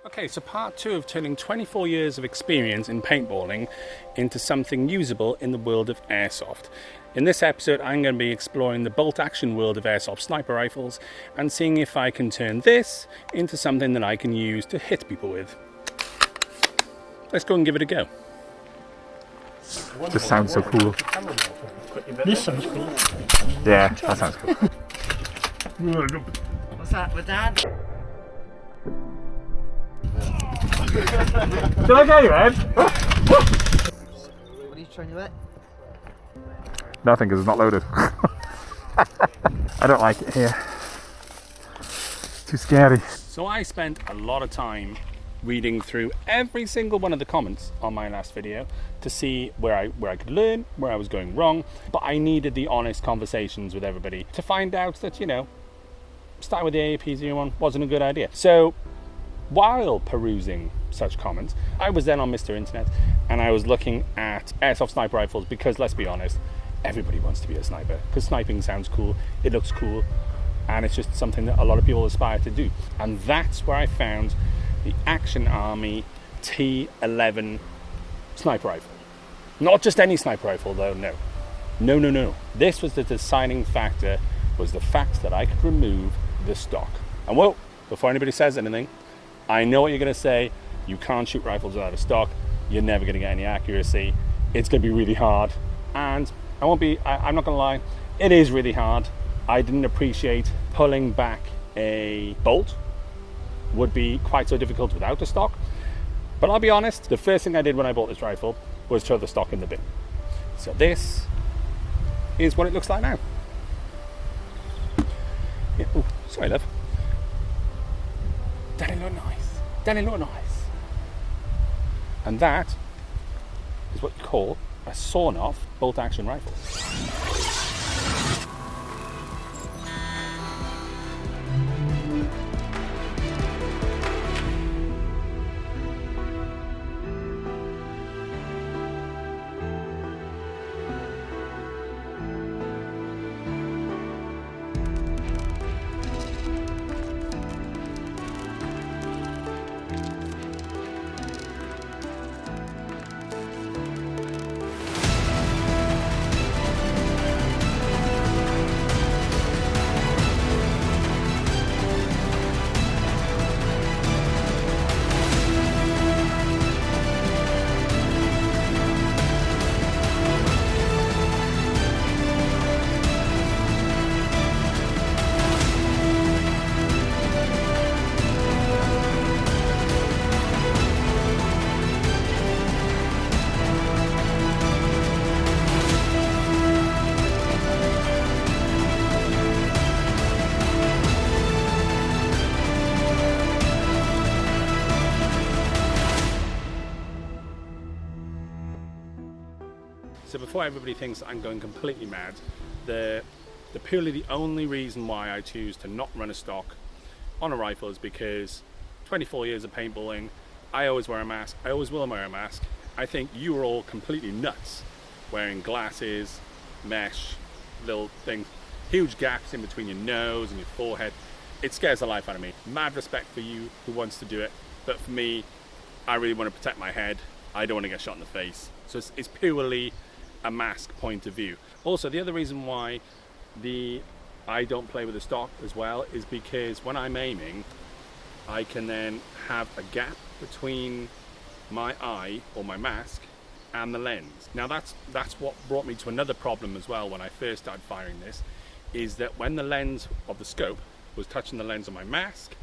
Okay, so part 2 of turning 24 years of experience in paintballing into something usable in the world of airsoft. In this episode, I'm going to be exploring the bolt-action world of airsoft sniper rifles and seeing if I can turn this into something that I can use to hit people with. Let's go and give it a go. Just sounds so cool. This sounds cool. Yeah, that sounds cool. What's that with Dad? Did I get you, Ed? What are you trying to do? Nothing, because it's not loaded. I don't like it here. It's too scary. So I spent a lot of time reading through every single one of the comments on my last video to see where I could learn, where I was going wrong, but I needed the honest conversations with everybody to find out that, you know, starting with the AAT11 wasn't a good idea. So while perusing such comments, I was then on Mr. Internet and I was looking at airsoft sniper rifles because, let's be honest, everybody wants to be a sniper because sniping sounds cool, it looks cool, and it's just something that a lot of people aspire to do. And that's where I found the Action Army T11 sniper rifle. Not just any sniper rifle though, no. No. This was the deciding factor, was the fact that I could remove the stock. And whoa, before anybody says anything, I know what you're going to say. You can't shoot rifles without a stock. You're never going to get any accuracy. It's going to be really hard. And I'm not going to lie, it is really hard. I didn't appreciate pulling back a bolt would be quite so difficult without the stock. But I'll be honest, the first thing I did when I bought this rifle was throw the stock in the bin. So this is what it looks like now. Yeah, oh, sorry love. Doesn't it look nice? Doesn't it look nice? And that is what you call a sawn-off bolt-action rifle. So before everybody thinks I'm going completely mad, the only reason why I choose to not run a stock on a rifle is because 24 years of paintballing, I always wear a mask, I always will wear a mask. I think you are all completely nuts wearing glasses, mesh, little things, huge gaps in between your nose and your forehead. It scares the life out of me. Mad respect for you who wants to do it, but for me, I really want to protect my head. I don't want to get shot in the face. So it's purely a mask point of view. Also, the other reason why I don't play with the stock as well is because when I'm aiming, I can then have a gap between my eye or my mask and the lens. Now that's what brought me to another problem as well when I first started firing this, is that when the lens of the scope was touching the lens of my mask,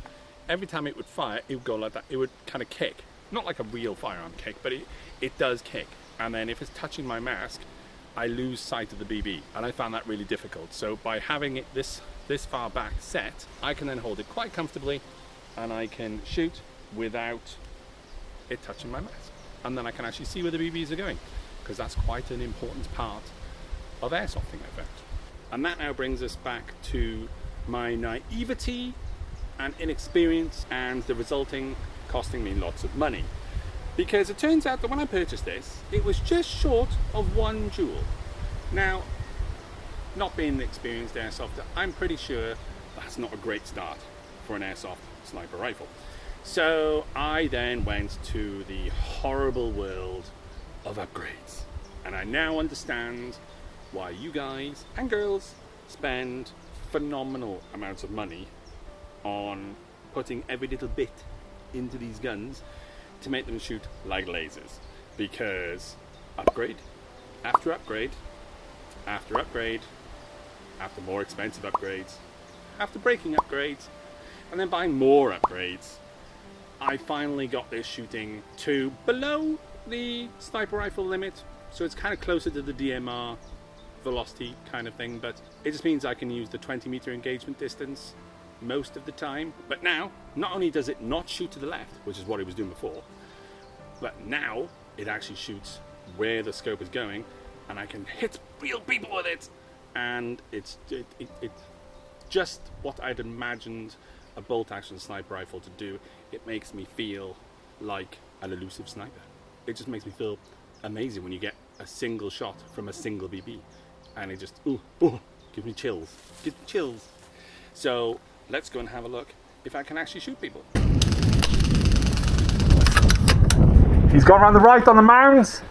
every time it would fire, it would go like that. It would kind of kick. Not like a real firearm kick, but it does kick. And then if it's touching my mask, I lose sight of the BB, and I found that really difficult. So by having it this far back set, I can then hold it quite comfortably and I can shoot without it touching my mask. And then I can actually see where the BBs are going, because that's quite an important part of airsofting, I found. And that now brings us back to my naivety and inexperience and the resulting costing me lots of money. Because it turns out that when I purchased this, it was just short of 1 joule. Now, not being an experienced airsofter, I'm pretty sure that's not a great start for an airsoft sniper rifle. So I then went to the horrible world of upgrades, and I now understand why you guys and girls spend phenomenal amounts of money on putting every little bit into these guns to make them shoot like lasers. Because upgrade after upgrade after upgrade after more expensive upgrades after breaking upgrades and then buying more upgrades, I finally got this shooting to below the sniper rifle limit, so it's kind of closer to the DMR velocity kind of thing, but it just means I can use the 20-meter engagement distance most of the time. But now, not only does it not shoot to the left, which is what it was doing before, but now it actually shoots where the scope is going, and I can hit real people with it, and it's just what I'd imagined a bolt-action sniper rifle to do. It makes me feel like an elusive sniper. It just makes me feel amazing when you get a single shot from a single BB, and it just gives me chills. Gives me chills. So let's go and have a look if I can actually shoot people. He's gone around the right on the mounds.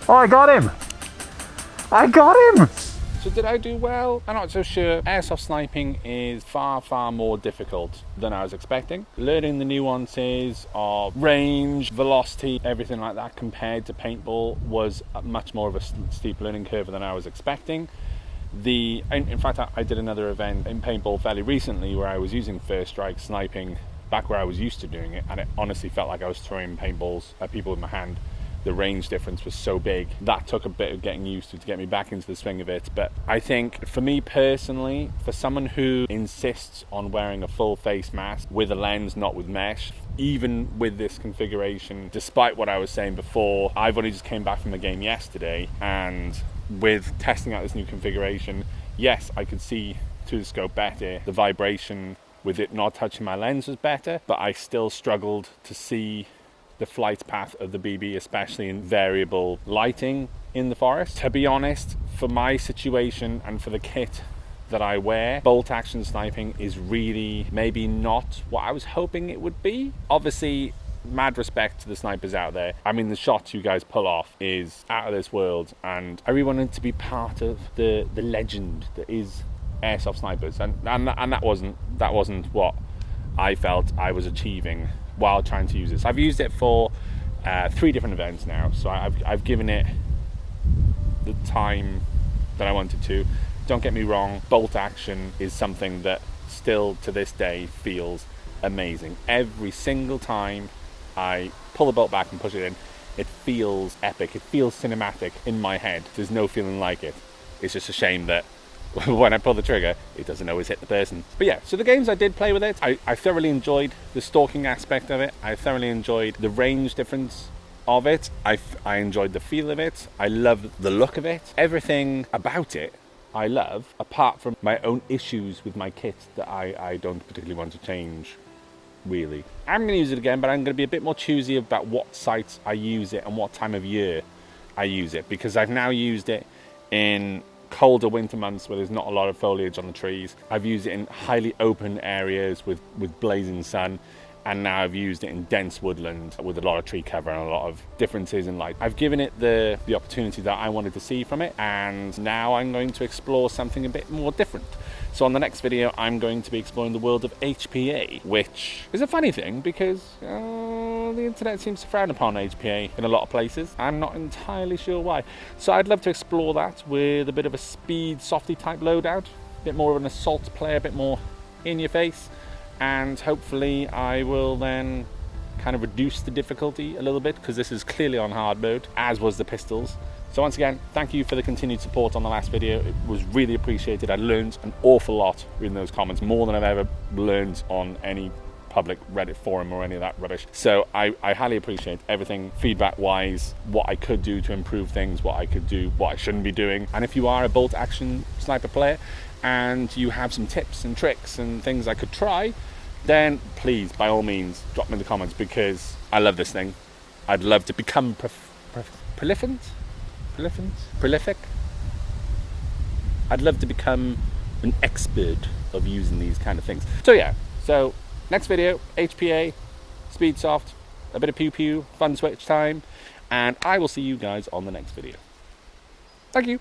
Oh, I got him! I got him! So did I do well? I'm not so sure. Airsoft sniping is far, far more difficult than I was expecting. Learning the nuances of range, velocity, everything like that compared to paintball was much more of a steep learning curve than I was expecting. In fact, I did another event in paintball fairly recently where I was using first strike sniping back where I was used to doing it, and it honestly felt like I was throwing paintballs at people with my hand. The range difference was so big. That took a bit of getting used to get me back into the swing of it. But I think for me personally, for someone who insists on wearing a full face mask with a lens, not with mesh, even with this configuration, despite what I was saying before, I've only just came back from the game yesterday, and with testing out this new configuration, yes, I could see through the scope better. The vibration with it not touching my lens was better, but I still struggled to see the flight path of the BB, especially in variable lighting in the forest. To be honest, for my situation and for the kit that I wear, bolt action sniping is really maybe not what I was hoping it would be. Obviously, mad respect to the snipers out there. I mean, the shots you guys pull off is out of this world, and I really wanted to be part of the legend that is Airsoft Snipers, and that wasn't what I felt I was achieving while trying to use this. I've used it for 3 different events now, so I've given it the time that I wanted to. Don't get me wrong, bolt action is something that still to this day feels amazing. Every single time I pull the bolt back and push it in, it feels epic, it feels cinematic in my head. There's no feeling like it. It's just a shame that when I pull the trigger, it doesn't always hit the person. But yeah, so the games I did play with it, I thoroughly enjoyed the stalking aspect of it. I thoroughly enjoyed the range difference of it. I enjoyed the feel of it. I love the look of it. Everything about it I love, apart from my own issues with my kit that I don't particularly want to change, really. I'm going to use it again, but I'm going to be a bit more choosy about what sites I use it and what time of year I use it, because I've now used it in colder winter months where there's not a lot of foliage on the trees. I've used it in highly open areas with blazing sun, and now I've used it in dense woodland with a lot of tree cover and a lot of differences in light. I've given it the opportunity that I wanted to see from it, and now I'm going to explore something a bit more different. So on the next video, I'm going to be exploring the world of HPA, which is a funny thing because the internet seems to frown upon HPA in a lot of places. I'm not entirely sure why. So I'd love to explore that with a bit of a speed softy type loadout, a bit more of an assault play, a bit more in your face, and hopefully I will then kind of reduce the difficulty a little bit, because this is clearly on hard mode, as was the pistols. So once again, thank you for the continued support on the last video. It was really appreciated. I learned an awful lot in those comments, more than I've ever learned on any public Reddit forum or any of that rubbish. So I highly appreciate everything feedback wise, what I could do to improve things, what I could do, what I shouldn't be doing. And if you are a bolt action sniper player and you have some tips and tricks and things I could try, then please, by all means, drop them in the comments, because I love this thing. I'd love to become prolific. I'd love to become an expert of using these kind of things. So yeah, so next video, HPA, speed soft, a bit of pew pew, fun switch time, and I will see you guys on the next video. Thank you.